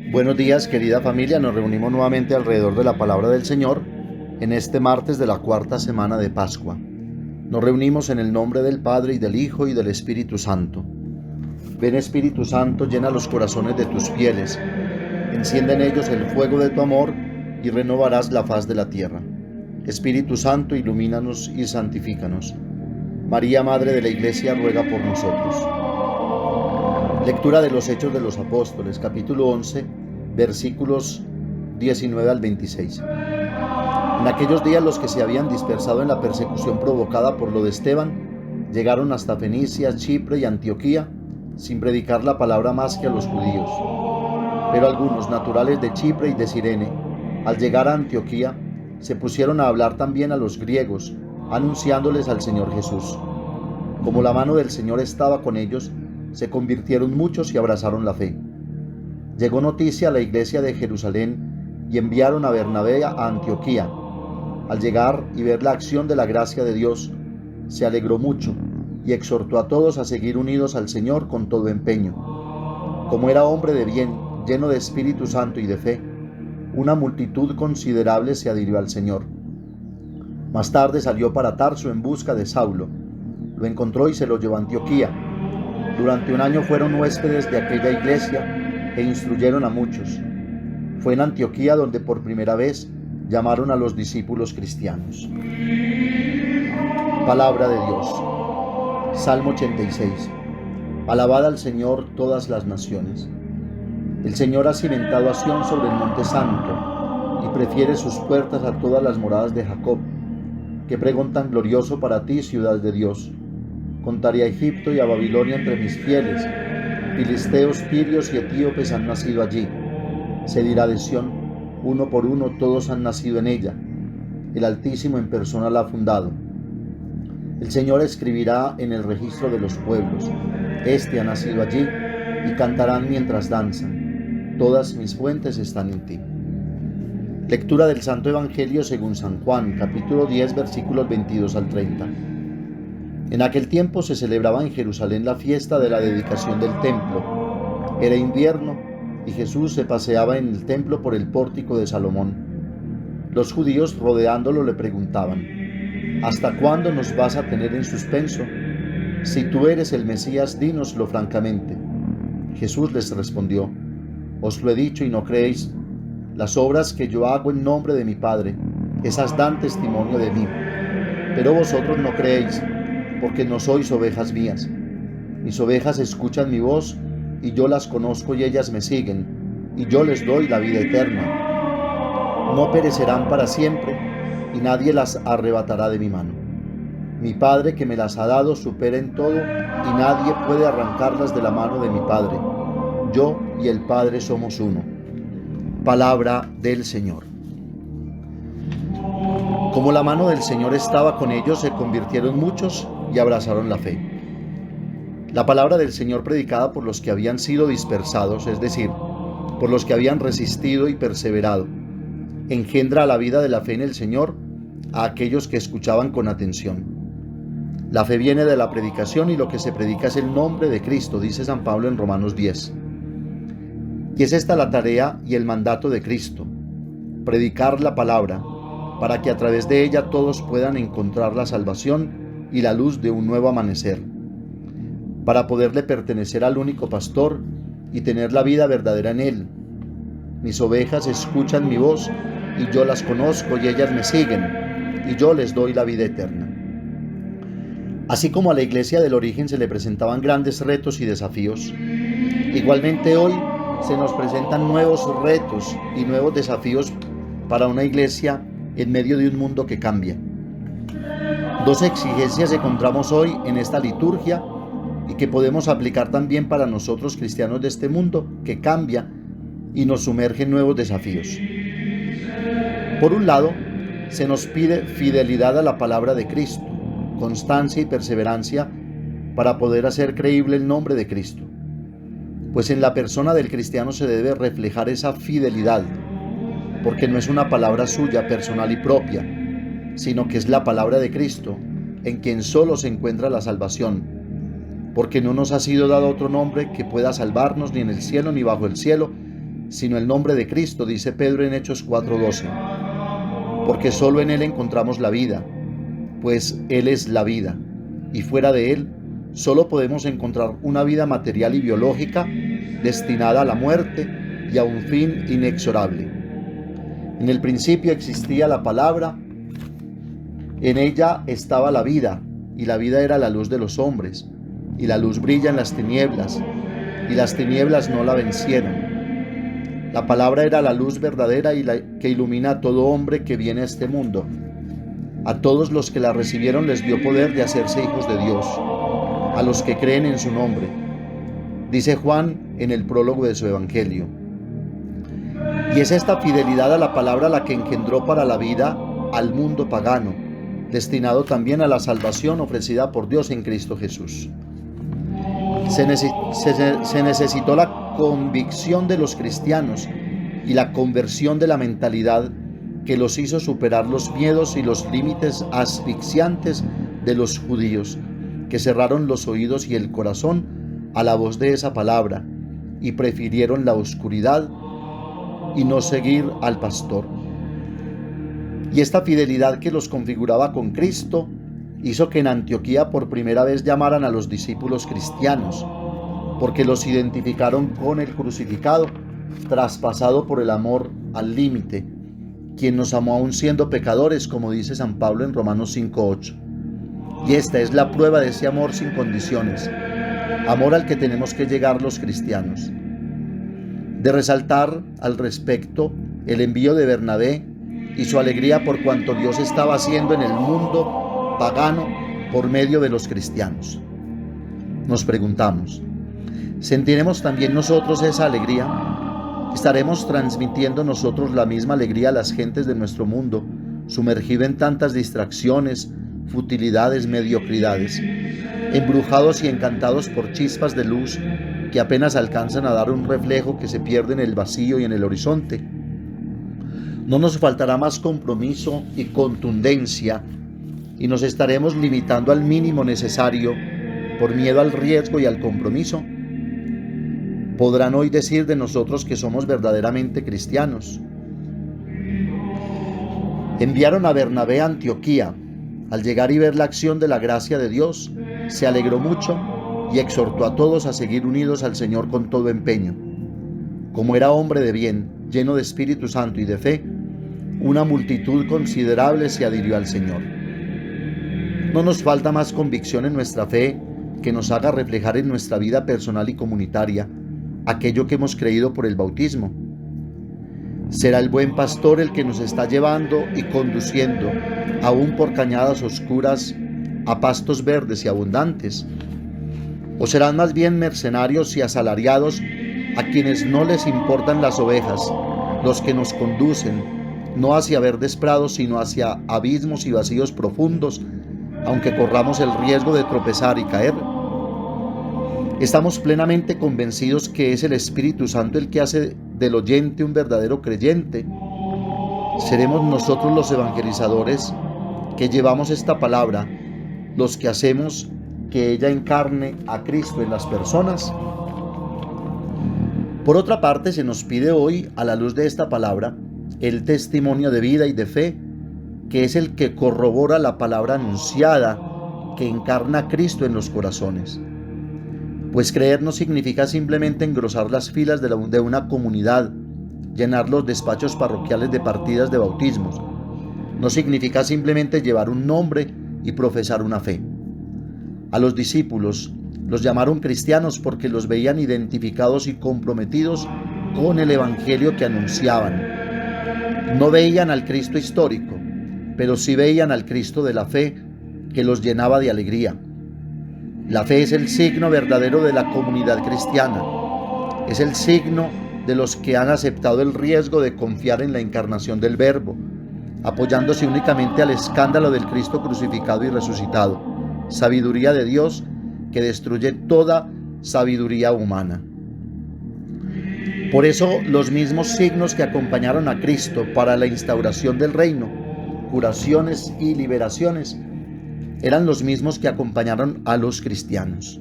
Buenos días, querida familia. Nos reunimos nuevamente alrededor de la palabra del Señor en este martes de la cuarta semana de Pascua. Nos reunimos en el nombre del Padre y del Hijo y del Espíritu Santo. Ven, Espíritu Santo, llena los corazones de tus fieles, enciende en ellos el fuego de tu amor y renovarás la faz de la tierra. Espíritu Santo, ilumínanos y santifícanos. María, Madre de la Iglesia, ruega por nosotros. Lectura de los Hechos de los Apóstoles, capítulo 11, versículos 19 al 26. En aquellos días los que se habían dispersado en la persecución provocada por lo de Esteban llegaron hasta Fenicia, Chipre y Antioquía sin predicar la palabra más que a los judíos. Pero algunos naturales de Chipre y de Cirene, al llegar a Antioquía, se pusieron a hablar también a los griegos, anunciándoles al Señor Jesús. Como la mano del Señor estaba con ellos, se convirtieron muchos y abrazaron la fe. Llegó noticia a la iglesia de Jerusalén y enviaron a Bernabé a Antioquía. Al llegar y ver la acción de la gracia de Dios, se alegró mucho y exhortó a todos a seguir unidos al Señor con todo empeño. Como era hombre de bien, lleno de Espíritu Santo y de fe, una multitud considerable se adhirió al Señor. Más tarde salió para Tarso en busca de Saulo. Lo encontró y se lo llevó a Antioquía. Durante un año fueron huéspedes de aquella iglesia e instruyeron a muchos. Fue en Antioquía donde por primera vez llamaron a los discípulos cristianos. Palabra de Dios. Salmo 86. Alabad al Señor todas las naciones. El Señor ha cimentado a Sión sobre el monte santo y prefiere sus puertas a todas las moradas de Jacob. Qué pregón tan glorioso para ti, ciudad de Dios. Contaré a Egipto y a Babilonia entre mis fieles. Filisteos, tirios y etíopes han nacido allí. Se dirá de Sión, uno por uno todos han nacido en ella. El Altísimo en persona la ha fundado. El Señor escribirá en el registro de los pueblos. Este ha nacido allí y cantarán mientras danzan. Todas mis fuentes están en ti. Lectura del Santo Evangelio según San Juan, capítulo 10, versículos 22 al 30. En aquel tiempo se celebraba en Jerusalén la fiesta de la dedicación del templo. Era invierno y Jesús se paseaba en el templo por el pórtico de Salomón. Los judíos rodeándolo le preguntaban: ¿hasta cuándo nos vas a tener en suspenso? Si tú eres el Mesías, dínoslo francamente. Jesús les respondió: os lo he dicho y no creéis. Las obras que yo hago en nombre de mi Padre, esas dan testimonio de mí. Pero vosotros no creéis, porque no sois ovejas mías. Mis ovejas escuchan mi voz, y yo las conozco y ellas me siguen, y yo les doy la vida eterna. No perecerán para siempre, y nadie las arrebatará de mi mano. Mi Padre que me las ha dado supera en todo, y nadie puede arrancarlas de la mano de mi Padre. Yo y el Padre somos uno. Palabra del Señor. Como la mano del Señor estaba con ellos, se convirtieron muchos y abrazaron la fe. La palabra del Señor predicada por los que habían sido dispersados, es decir, por los que habían resistido y perseverado, engendra la vida de la fe en el Señor a aquellos que escuchaban con atención. La fe viene de la predicación y lo que se predica es el nombre de Cristo, dice San Pablo en Romanos 10. Y es esta la tarea y el mandato de Cristo: predicar la palabra, para que a través de ella todos puedan encontrar la salvación y la luz de un nuevo amanecer, para poderle pertenecer al único pastor y tener la vida verdadera en él. Mis ovejas escuchan mi voz, y yo las conozco y ellas me siguen, y yo les doy la vida eterna. Así como a la iglesia del origen se le presentaban grandes retos y desafíos, igualmente hoy se nos presentan nuevos retos y nuevos desafíos para una iglesia en medio de un mundo que cambia. Dos exigencias encontramos hoy en esta liturgia y que podemos aplicar también para nosotros cristianos de este mundo que cambia y nos sumerge en nuevos desafíos. Por un lado, se nos pide fidelidad a la palabra de Cristo, constancia y perseverancia para poder hacer creíble el nombre de Cristo. Pues en la persona del cristiano se debe reflejar esa fidelidad, porque no es una palabra suya personal y propia, sino que es la palabra de Cristo, en quien solo se encuentra la salvación, porque no nos ha sido dado otro nombre que pueda salvarnos ni en el cielo ni bajo el cielo, sino el nombre de Cristo, dice Pedro en Hechos 4:12. Porque solo en Él encontramos la vida, pues Él es la vida, y fuera de Él solo podemos encontrar una vida material y biológica destinada a la muerte y a un fin inexorable. En el principio existía la palabra, en ella estaba la vida, y la vida era la luz de los hombres, y la luz brilla en las tinieblas, y las tinieblas no la vencieron. La palabra era la luz verdadera y que ilumina a todo hombre que viene a este mundo. A todos los que la recibieron les dio poder de hacerse hijos de Dios, a los que creen en su nombre, dice Juan en el prólogo de su Evangelio. Y es esta fidelidad a la palabra la que engendró para la vida al mundo pagano, destinado también a la salvación ofrecida por Dios en Cristo Jesús. Se necesitó la convicción de los cristianos y la conversión de la mentalidad que los hizo superar los miedos y los límites asfixiantes de los judíos, que cerraron los oídos y el corazón a la voz de esa palabra y prefirieron la oscuridad y no seguir al pastor. Y esta fidelidad que los configuraba con Cristo hizo que en Antioquía por primera vez llamaran a los discípulos cristianos, porque los identificaron con el crucificado, traspasado por el amor al límite, quien nos amó aún siendo pecadores, como dice San Pablo en Romanos 5:8. Y esta es la prueba de ese amor sin condiciones, amor al que tenemos que llegar los cristianos. De resaltar al respecto el envío de Bernabé y su alegría por cuanto Dios estaba haciendo en el mundo pagano por medio de los cristianos. Nos preguntamos, ¿sentiremos también nosotros esa alegría? ¿Estaremos transmitiendo nosotros la misma alegría a las gentes de nuestro mundo, sumergido en tantas distracciones, futilidades, mediocridades, embrujados y encantados por chispas de luz que apenas alcanzan a dar un reflejo que se pierde en el vacío y en el horizonte? No nos faltará más compromiso y contundencia y nos estaremos limitando al mínimo necesario por miedo al riesgo y al compromiso. Podrán hoy decir de nosotros que somos verdaderamente cristianos. Enviaron a Bernabé a Antioquía. Al llegar y ver la acción de la gracia de Dios, se alegró mucho y exhortó a todos a seguir unidos al Señor con todo empeño. Como era hombre de bien, lleno de Espíritu Santo y de fe, una multitud considerable se adhirió al Señor. No nos falta más convicción en nuestra fe que nos haga reflejar en nuestra vida personal y comunitaria aquello que hemos creído por el bautismo. Será el buen pastor el que nos está llevando y conduciendo, aún por cañadas oscuras, a pastos verdes y abundantes. ¿O serán más bien mercenarios y asalariados a quienes no les importan las ovejas, los que nos conducen, no hacia verdes prados, sino hacia abismos y vacíos profundos, aunque corramos el riesgo de tropezar y caer? Estamos plenamente convencidos que es el Espíritu Santo el que hace del oyente un verdadero creyente. Seremos nosotros los evangelizadores que llevamos esta palabra, los que hacemos que ella encarne a Cristo en las personas. Por otra parte, se nos pide hoy, a la luz de esta palabra, el testimonio de vida y de fe, que es el que corrobora la palabra anunciada, que encarna a Cristo en los corazones. Pues creer no significa simplemente engrosar las filas de una comunidad, llenar los despachos parroquiales de partidas de bautismos. No significa simplemente llevar un nombre y profesar una fe. A los discípulos los llamaron cristianos porque los veían identificados y comprometidos con el evangelio que anunciaban. No veían al Cristo histórico, pero sí veían al Cristo de la fe que los llenaba de alegría. La fe es el signo verdadero de la comunidad cristiana. Es el signo de los que han aceptado el riesgo de confiar en la encarnación del Verbo, apoyándose únicamente al escándalo del Cristo crucificado y resucitado, sabiduría de Dios que destruye toda sabiduría humana. Por eso, los mismos signos que acompañaron a Cristo para la instauración del reino, curaciones y liberaciones, eran los mismos que acompañaron a los cristianos.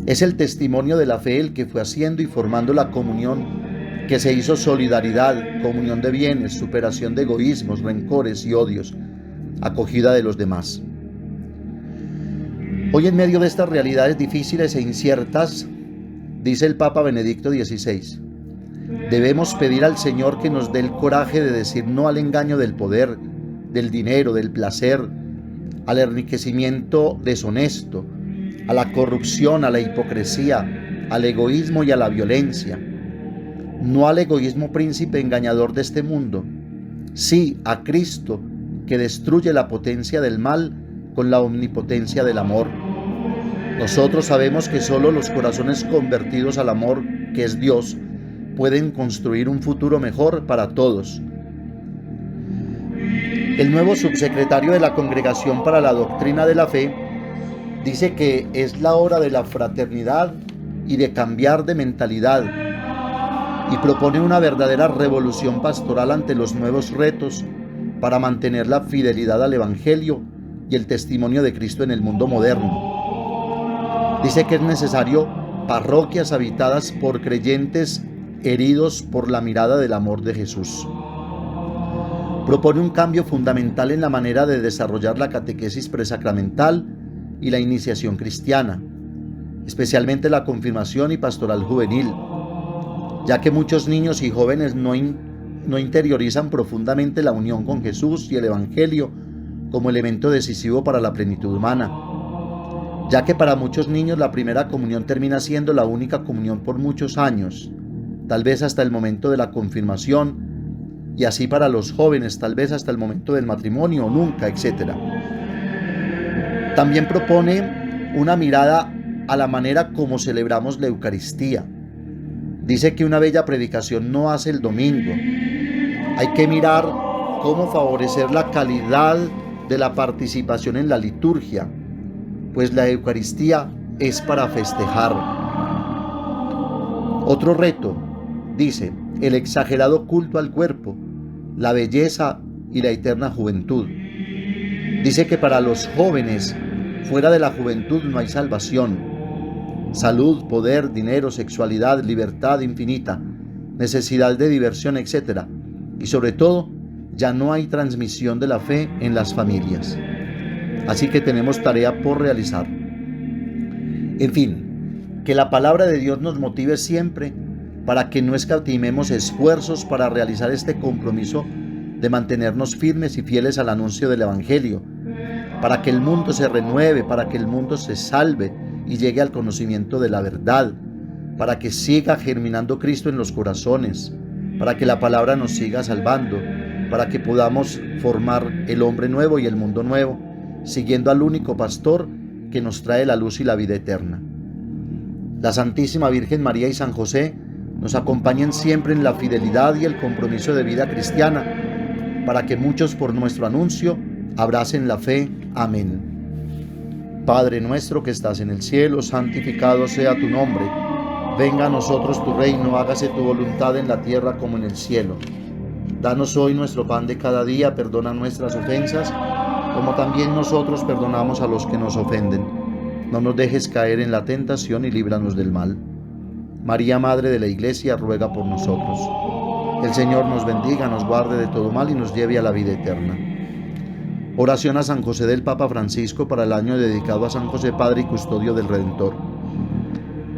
Es el testimonio de la fe el que fue haciendo y formando la comunión que se hizo solidaridad, comunión de bienes, superación de egoísmos, rencores y odios, acogida de los demás. Hoy, en medio de estas realidades difíciles e inciertas, dice el Papa Benedicto XVI, debemos pedir al Señor que nos dé el coraje de decir no al engaño del poder, del dinero, del placer, al enriquecimiento deshonesto, a la corrupción, a la hipocresía, al egoísmo y a la violencia. No al egoísmo príncipe engañador de este mundo, sí a Cristo, que destruye la potencia del mal con la omnipotencia del amor. Nosotros sabemos que solo los corazones convertidos al amor, que es Dios, pueden construir un futuro mejor para todos. El nuevo subsecretario de la Congregación para la Doctrina de la Fe dice que es la hora de la fraternidad y de cambiar de mentalidad, y propone una verdadera revolución pastoral ante los nuevos retos para mantener la fidelidad al Evangelio y el testimonio de Cristo en el mundo moderno. Dice que es necesario parroquias habitadas por creyentes heridos por la mirada del amor de Jesús. Propone un cambio fundamental en la manera de desarrollar la catequesis presacramental y la iniciación cristiana, especialmente la confirmación y pastoral juvenil, ya que muchos niños y jóvenes no interiorizan profundamente la unión con Jesús y el Evangelio como elemento decisivo para la plenitud humana, ya que para muchos niños la primera comunión termina siendo la única comunión por muchos años, tal vez hasta el momento de la confirmación, y así para los jóvenes tal vez hasta el momento del matrimonio o nunca, etc. También propone una mirada a la manera como celebramos la Eucaristía. Dice que una bella predicación no hace el domingo. Hay que mirar cómo favorecer la calidad de la participación en la liturgia, pues la Eucaristía es para festejar. Otro reto, dice, el exagerado culto al cuerpo, la belleza y la eterna juventud. Dice que para los jóvenes, fuera de la juventud no hay salvación. Salud, poder, dinero, sexualidad, libertad infinita, necesidad de diversión, etc. Y sobre todo, ya no hay transmisión de la fe en las familias. Así que tenemos tarea por realizar. En fin, que la palabra de Dios nos motive siempre para que no escatimemos esfuerzos para realizar este compromiso de mantenernos firmes y fieles al anuncio del Evangelio, para que el mundo se renueve, para que el mundo se salve y llegue al conocimiento de la verdad, para que siga germinando Cristo en los corazones, para que la palabra nos siga salvando, para que podamos formar el hombre nuevo y el mundo nuevo, siguiendo al único pastor que nos trae la luz y la vida eterna. La Santísima Virgen María y San José nos acompañen siempre en la fidelidad y el compromiso de vida cristiana, para que muchos por nuestro anuncio abracen la fe. Amén. Padre nuestro que estás en el cielo, santificado sea tu nombre. Venga a nosotros tu reino, hágase tu voluntad en la tierra como en el cielo. Danos hoy nuestro pan de cada día, perdona nuestras ofensas, como también nosotros perdonamos a los que nos ofenden. No nos dejes caer en la tentación y líbranos del mal. María, Madre de la Iglesia, ruega por nosotros. El Señor nos bendiga, nos guarde de todo mal y nos lleve a la vida eterna. Oración a San José del Papa Francisco para el año dedicado a San José, Padre y Custodio del Redentor.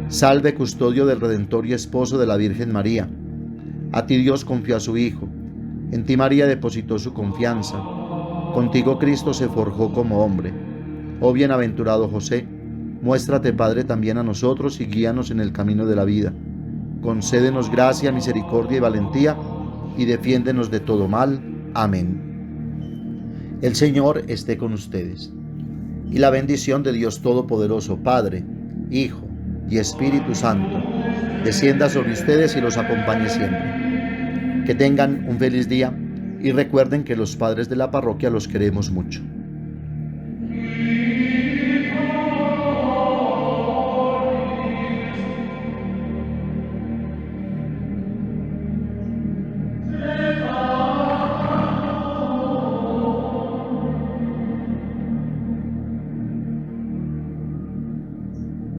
Salve, Custodio del Redentor y Esposo de la Virgen María. A ti Dios confió a su Hijo. En ti María depositó su confianza. Contigo Cristo se forjó como hombre. Oh bienaventurado José, muéstrate Padre también a nosotros y guíanos en el camino de la vida. Concédenos gracia, misericordia y valentía, y defiéndenos de todo mal. Amén. El Señor esté con ustedes, y la bendición de Dios Todopoderoso, Padre, Hijo y Espíritu Santo, descienda sobre ustedes y los acompañe siempre. Que tengan un feliz día y recuerden que los padres de la parroquia los queremos mucho.